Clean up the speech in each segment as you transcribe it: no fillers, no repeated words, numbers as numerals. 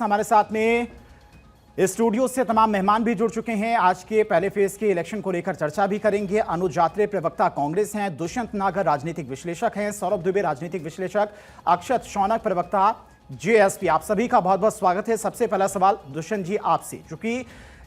हमारे साथ में इस स्टूडियो से तमाम मेहमान भी जुड़ चुके हैं। आज के पहले फेज के इलेक्शन को लेकर चर्चा भी करेंगे। अनुज आत्रे प्रवक्ता कांग्रेस हैं, दुष्यंत नागर राजनीतिक विश्लेषक हैं, सौरभ दुबे राजनीतिक विश्लेषक, अक्षत शौनक प्रवक्ता जेएसपी। आप सभी का बहुत बहुत स्वागत है। सबसे पहला सवाल दुष्यंत जी आपसे, क्योंकि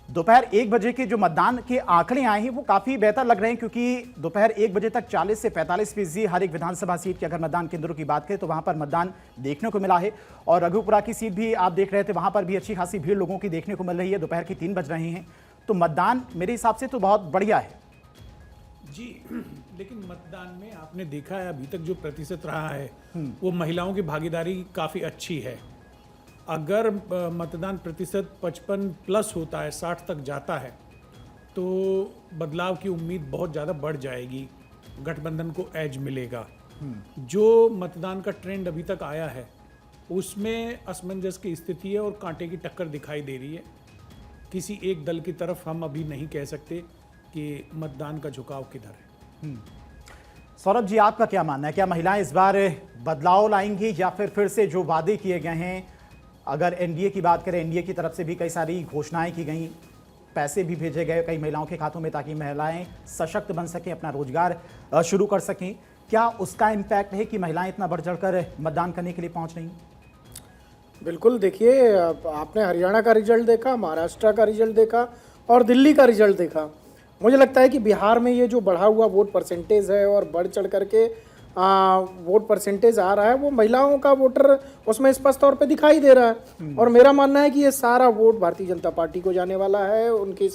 दोपहर 1 बजे के जो मतदान के आंकड़े आए हैं वो काफी बेहतर लग रहे हैं, क्योंकि दोपहर 1 बजे तक 40 से 45% हर एक विधानसभा सीट के अगर मतदान केंद्रों की बात करें तो वहां पर मतदान देखने को मिला है। और रघुपुरा की सीट भी आप देख रहे थे, वहां पर भी अच्छी खासी भीड़ लोगों की देखने को मिल रही है। दोपहर के 3 बज रहे हैं, तो मतदान मेरे हिसाब से तो बहुत बढ़िया है जी। लेकिन मतदान में आपने देखा है अभी तक जो प्रतिशत रहा है वो महिलाओं की भागीदारी काफी अच्छी है। अगर मतदान प्रतिशत 55+ होता है, 60 तक जाता है, तो बदलाव की उम्मीद बहुत ज़्यादा बढ़ जाएगी, गठबंधन को एज मिलेगा। जो मतदान का ट्रेंड अभी तक आया है उसमें असमंजस की स्थिति है और कांटे की टक्कर दिखाई दे रही है। किसी एक दल की तरफ हम अभी नहीं कह सकते कि मतदान का झुकाव किधर है। सौरभ जी, आपका क्या मानना है? क्या महिलाएं इस बार बदलाव लाएंगी या फिर से जो वादे किए गए हैं, अगर एनडीए की बात करें, एनडीए की तरफ से भी कई सारी घोषणाएं की गई, पैसे भी भेजे गए कई महिलाओं के खातों में ताकि महिलाएं सशक्त बन सकें, अपना रोजगार शुरू कर सकें, क्या उसका इम्पैक्ट है कि महिलाएं इतना बढ़ चढ़कर मतदान करने के लिए पहुंच रही? बिल्कुल। देखिए, आपने हरियाणा का रिजल्ट देखा, महाराष्ट्र का रिजल्ट देखा और दिल्ली का रिजल्ट देखा। मुझे लगता है कि बिहार में ये जो बढ़ा हुआ वोट परसेंटेज है और बढ़ चढ़ करके वोट परसेंटेज आ रहा है, वो महिलाओं का वोटर उसमें स्पष्ट तौर पे दिखाई दे रहा है। और मेरा मानना है कि ये सारा वोट भारतीय जनता पार्टी को जाने वाला है, उनकी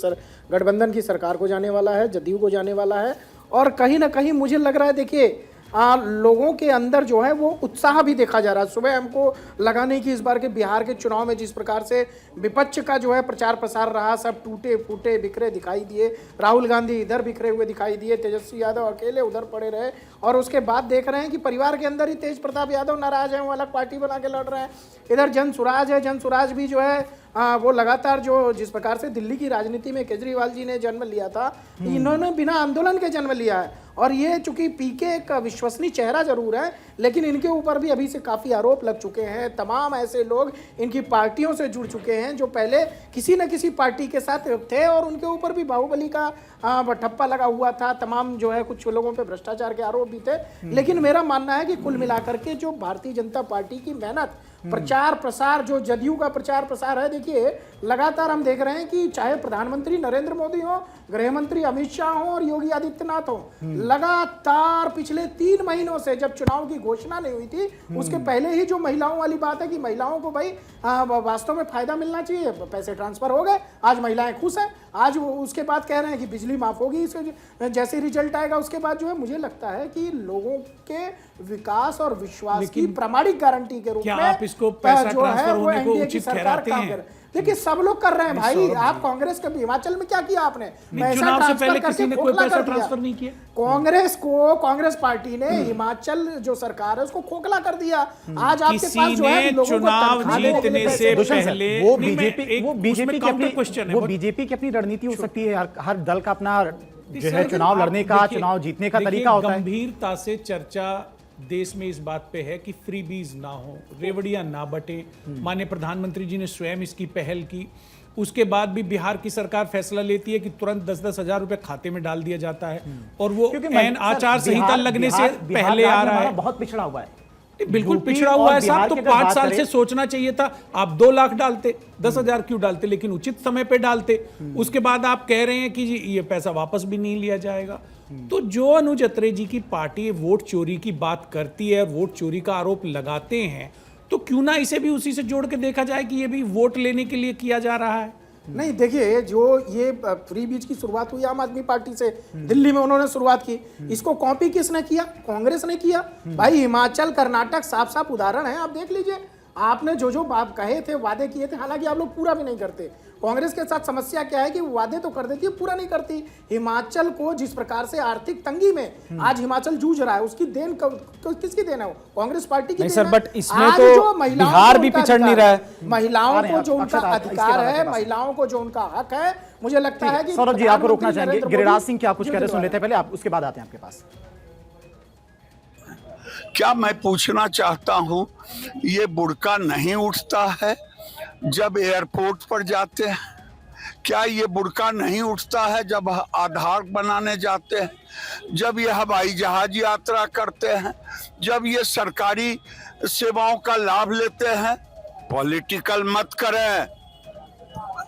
गठबंधन की सरकार को जाने वाला है, जदयू को जाने वाला है। और कहीं ना कहीं मुझे लग रहा है, देखिए, लोगों के अंदर जो है वो उत्साह भी देखा जा रहा है। सुबह हमको लगा नहीं कि इस बार के बिहार के चुनाव में जिस प्रकार से विपक्ष का जो है प्रचार प्रसार रहा, सब टूटे फूटे बिखरे दिखाई दिए। राहुल गांधी इधर बिखरे हुए दिखाई दिए, तेजस्वी यादव अकेले उधर पड़े रहे। और उसके बाद देख रहे हैं कि परिवार के अंदर ही तेज प्रताप यादव नाराज है, वो अलग पार्टी बना के लड़ रहे हैं। इधर जन सुराज है, जन सुराज भी जो है वो लगातार जो जिस प्रकार से दिल्ली की राजनीति में केजरीवाल जी ने जन्म लिया था, इन्होंने बिना आंदोलन के जन्म लिया है। और ये चूंकि पीके एक विश्वसनीय चेहरा जरूर है, लेकिन इनके ऊपर भी अभी से काफ़ी आरोप लग चुके हैं। तमाम ऐसे लोग इनकी पार्टियों से जुड़ चुके हैं जो पहले किसी न किसी पार्टी के साथ थे और उनके ऊपर भी बाहुबली का ठप्पा लगा हुआ था। तमाम जो है कुछ लोगों पे भ्रष्टाचार के आरोप भी थे। लेकिन मेरा मानना है कि कुल मिलाकर के जो भारतीय जनता पार्टी की मेहनत, प्रचार प्रसार, जो जदयू का प्रचार प्रसार है, देखिए लगातार हम देख रहे हैं कि चाहे प्रधानमंत्री नरेंद्र मोदी हो, गृह मंत्री अमित शाह हो और योगी आदित्यनाथ हो, लगातार पिछले 3 महीनों से, जब चुनाव की घोषणा नहीं हुई थी उसके पहले ही जो महिलाओं वाली बात है कि महिलाओं को भाई वास्तव में फायदा मिलना चाहिए, पैसे ट्रांसफर हो गए, आज महिलाएं खुश हैं। आज वो उसके बाद कह रहे हैं कि बिजली माफ होगी, इसके जैसे रिजल्ट आएगा उसके बाद जो है, मुझे लगता है कि लोगों के विकास और विश्वास की प्रामाणिक गारंटी के रूप में आप इसको पैसा जो ट्रांसफर है वो होने को एनडीए की उचित सरकार ठहराते काम हैं? कर। देखिए, सब लोग कर रहे हैं भाई। आप कांग्रेस के हिमाचल में क्या किया आपने? चुनाव से पहले किसी ने कोई पैसा ट्रांसफर नहीं किया। कांग्रेस पार्टी ने हिमाचल जो सरकार है उसको खोखला कर दिया। आज आपके पास जो है चुनाव जीतने से पहले वो बीजेपी की अपनी रणनीति हो सकती है। हर दल का अपना जो है चुनाव लड़ने का, चुनाव जीतने का तरीका होता है। गंभीरता से चर्चा देश में इस बात पे है कि फ्रीबीज ना हो, रेवड़ियां ना बटे। माननीय प्रधानमंत्री जी ने स्वयं इसकी पहल की। उसके बाद भी बिहार की सरकार फैसला लेती है कि तुरंत 10-10 हजार रुपए खाते में डाल दिया जाता है, और वो आचार संहिता लगने से पहले आ रहा है। बहुत पिछड़ा हुआ है, बिल्कुल पिछड़ा हुआ है साहब। तो 5 साल से सोचना चाहिए था। आप 2 लाख डालते, 10,000 क्यों डालते, लेकिन उचित समय पे डालते। उसके बाद आप कह रहे हैं कि जी ये पैसा वापस भी नहीं लिया जाएगा। तो जो अनुज अत्रे जी की पार्टी वोट चोरी की बात करती है, वोट चोरी का आरोप लगाते हैं, तो क्यों ना इसे भी उसी से जोड़ के देखा जाए कि ये भी वोट लेने के लिए किया जा रहा है। नहीं, देखिए, जो ये फ्री बीज की शुरुआत हुई आम आदमी पार्टी से, दिल्ली में उन्होंने शुरुआत की। इसको कॉपी किसने किया? कांग्रेस ने किया भाई। हिमाचल, कर्नाटक साफ साफ उदाहरण है, आप देख लीजिए। आपने जो बात कहे थे, वादे किए थे, हालांकि आप लोग पूरा भी नहीं करते। कांग्रेस के साथ समस्या क्या है कि वादे तो कर देती है, पूरा नहीं करती। हिमाचल को जिस प्रकार से आर्थिक तंगी में आज हिमाचल जूझ रहा है, उसकी देन किसकी देन है? वो कांग्रेस पार्टी की देन सर, है। बट इसमें तो बिहार भी पिछड़ नहीं रहा है। महिलाओं को जो उनका अधिकार है, महिलाओं को जो उनका हक है, मुझे लगता है कि सौरभ जी आपको रोकना चाहेंगे। गिरिराज सिंह क्या कुछ कह रहे सुन लेते हैं पहले, आप उसके बाद आते हैं आपके पास। क्या मैं पूछना चाहता हूं, ये बुड़का नहीं उठता है जब एयरपोर्ट पर जाते हैं? क्या ये बुर्का नहीं उठता है जब आधार बनाने जाते हैं, जब ये हवाई जहाज यात्रा करते हैं, जब ये सरकारी सेवाओं का लाभ लेते हैं? पॉलिटिकल मत करें।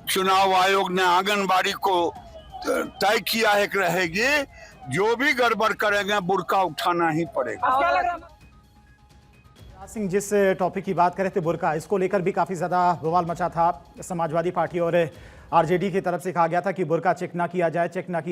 चुनाव आयोग ने आंगनबाड़ी को तय किया है कि रहेगी, जो भी गड़बड़ करेंगे बुर्का उठाना ही पड़ेगा। राज सिंह, जिस टॉपिक की बात कर रहे थे बुर्का, इसको लेकर भी काफी ज्यादा बवाल मचा था। समाजवादी पार्टी और आरजेडी की तरफ से कहा गया था कि बुर्का चेक ना किया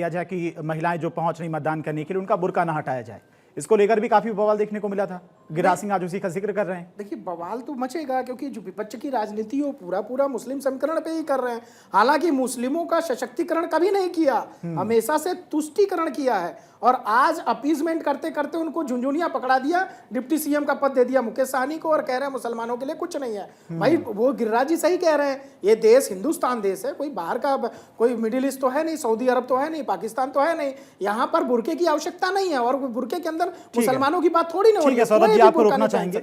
जाए कि महिलाएं जो पहुंच रही मतदान करने के लिए उनका बुर्का ना हटाया जाए। इसको लेकर भी काफी बवाल देखने को मिला था। गिरिराज सिंह आज उसी का जिक्र कर रहे हैं। देखिए, बवाल तो मचेगा क्योंकि जो विपक्ष की राजनीति वो पूरा मुस्लिम समीकरण पे ही कर रहे हैं। हालांकि मुस्लिमों का सशक्तिकरण कभी नहीं किया, हमेशा से तुष्टीकरण किया है। और आज अपीजमेंट करते करते उनको झुंझुनिया पकड़ा दिया, डिप्टी सीएम का पद दे दिया मुकेश सहनी को और कह रहे हैं मुसलमानों के लिए कुछ नहीं है। भाई वो गिरिराज जी सही कह रहे हैं, ये देश हिंदुस्तान देश है, कोई बाहर का, कोई मिडिल ईस्ट तो है नहीं, सऊदी अरब तो है नहीं, पाकिस्तान तो है नहीं। यहाँ पर बुर्के की आवश्यकता नहीं है और बुर्के के अंदर मुसलमानों की बात थोड़ी ना हो रही है। सौरभ जी, आपको रोकना चाहेंगे।